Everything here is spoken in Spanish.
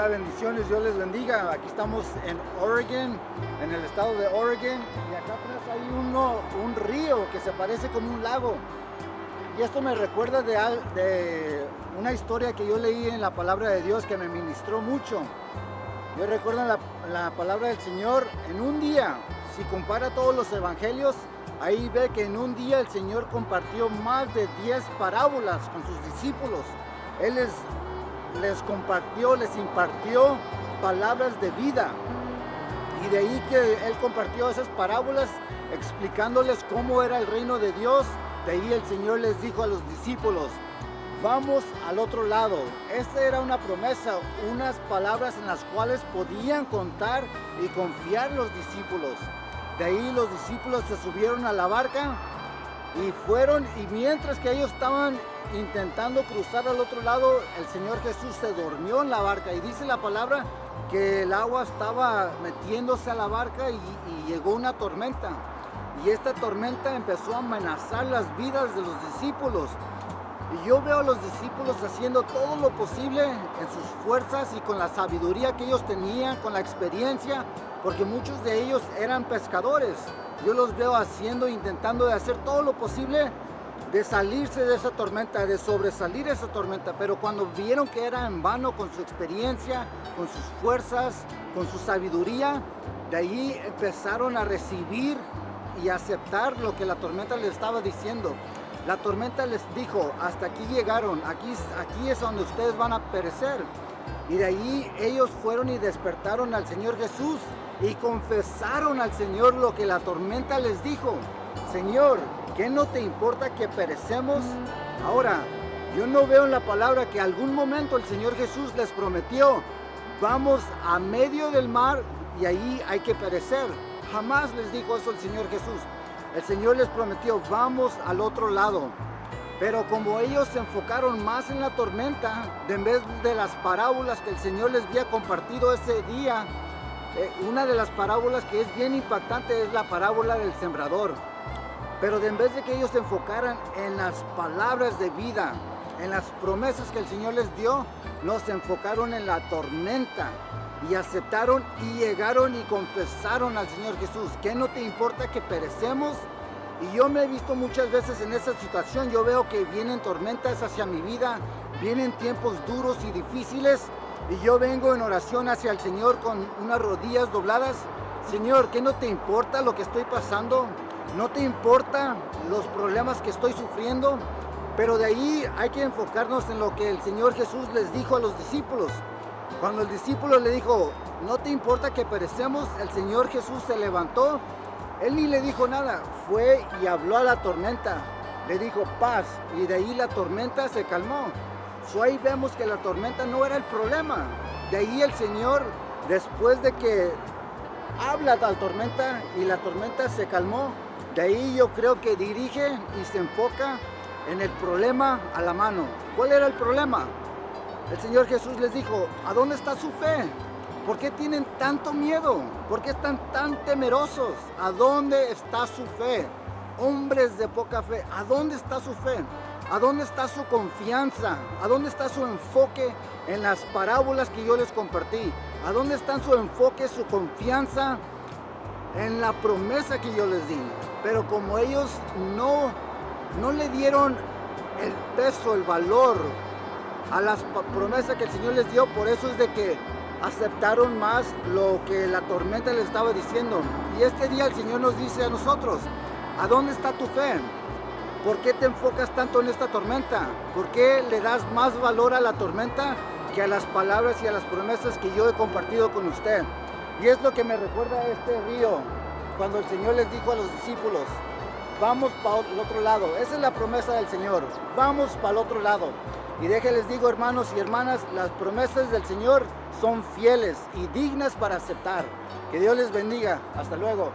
Hola, bendiciones, Dios les bendiga. Aquí estamos en Oregon, en el estado de Oregon, y acá atrás hay un río que se parece como un lago. Y esto me recuerda de una historia que yo leí en la palabra de Dios que me ministró mucho. Yo recuerdo la palabra del Señor en un día. Si compara todos los evangelios, ahí ve que en un día el Señor compartió más de 10 parábolas con sus discípulos. Él les compartió, les impartió palabras de vida. Y de ahí que Él compartió esas parábolas explicándoles cómo era el reino de Dios. De ahí el Señor les dijo a los discípulos: vamos al otro lado. Esta era una promesa, unas palabras en las cuales podían contar y confiar los discípulos. De ahí los discípulos se subieron a la barca y fueron, y mientras que ellos estaban intentando cruzar al otro lado, el Señor Jesús se durmió en la barca, y dice la palabra que el agua estaba metiéndose a la barca y llegó una tormenta, y esta tormenta empezó a amenazar las vidas de los discípulos. Y yo veo a los discípulos haciendo todo lo posible en sus fuerzas y con la sabiduría que ellos tenían, con la experiencia, porque muchos de ellos eran pescadores. Yo los veo haciendo, intentando de hacer todo lo posible de salirse de esa tormenta, de sobresalir esa tormenta. Pero cuando vieron que era en vano con su experiencia, con sus fuerzas, con su sabiduría, de ahí empezaron a recibir y aceptar lo que la tormenta les estaba diciendo. La tormenta les dijo: hasta aquí llegaron, aquí es donde ustedes van a perecer. Y de ahí ellos fueron y despertaron al Señor Jesús y confesaron al Señor lo que la tormenta les dijo: Señor, ¿qué no te importa que perecemos? Ahora, yo no veo en la palabra que algún momento el Señor Jesús les prometió: vamos a medio del mar y ahí hay que perecer. Jamás les dijo eso el Señor Jesús. El Señor les prometió: vamos al otro lado. Pero como ellos se enfocaron más en la tormenta, en vez de las parábolas que el Señor les había compartido ese día, una de las parábolas que es bien impactante es la parábola del sembrador. Pero en vez de que ellos se enfocaran en las palabras de vida, en las promesas que el Señor les dio, no, se enfocaron en la tormenta. Y aceptaron y llegaron y confesaron al Señor Jesús: ¿qué no te importa que perecemos? Y yo me he visto muchas veces en esa situación. Yo veo que vienen tormentas hacia mi vida, vienen tiempos duros y difíciles, y yo vengo en oración hacia el Señor con unas rodillas dobladas: Señor, ¿qué no te importa lo que estoy pasando? ¿No te importa los problemas que estoy sufriendo? Pero de ahí hay que enfocarnos en lo que el Señor Jesús les dijo a los discípulos. Cuando el discípulo le dijo: ¿no te importa que perecemos?, el Señor Jesús se levantó. Él ni le dijo nada, fue y habló a la tormenta, le dijo: paz, y de ahí la tormenta se calmó. Ahí vemos que la tormenta no era el problema. De ahí el Señor, después de que habla a la tormenta y la tormenta se calmó, de ahí yo creo que dirige y se enfoca en el problema a la mano. ¿Cuál era el problema? El Señor Jesús les dijo: ¿a dónde está su fe? ¿Por qué tienen tanto miedo? ¿Por qué están tan temerosos? ¿A dónde está su fe? Hombres de poca fe, ¿a dónde está su fe? ¿A dónde está su confianza? ¿A dónde está su enfoque en las parábolas que yo les compartí? ¿A dónde está su enfoque, su confianza en la promesa que yo les di? Pero como ellos no le dieron el peso, el valor a las promesas que el Señor les dio, por eso es de que aceptaron más lo que la tormenta les estaba diciendo. Y este día el Señor nos dice a nosotros: ¿a dónde está tu fe? ¿Por qué te enfocas tanto en esta tormenta? ¿Por qué le das más valor a la tormenta que a las palabras y a las promesas que yo he compartido con usted? Y es lo que me recuerda este río, cuando el Señor les dijo a los discípulos: vamos para el otro lado. Esa es la promesa del Señor: vamos para el otro lado. Y déjenles digo, hermanos y hermanas, las promesas del Señor son fieles y dignas para aceptar. Que Dios les bendiga. Hasta luego.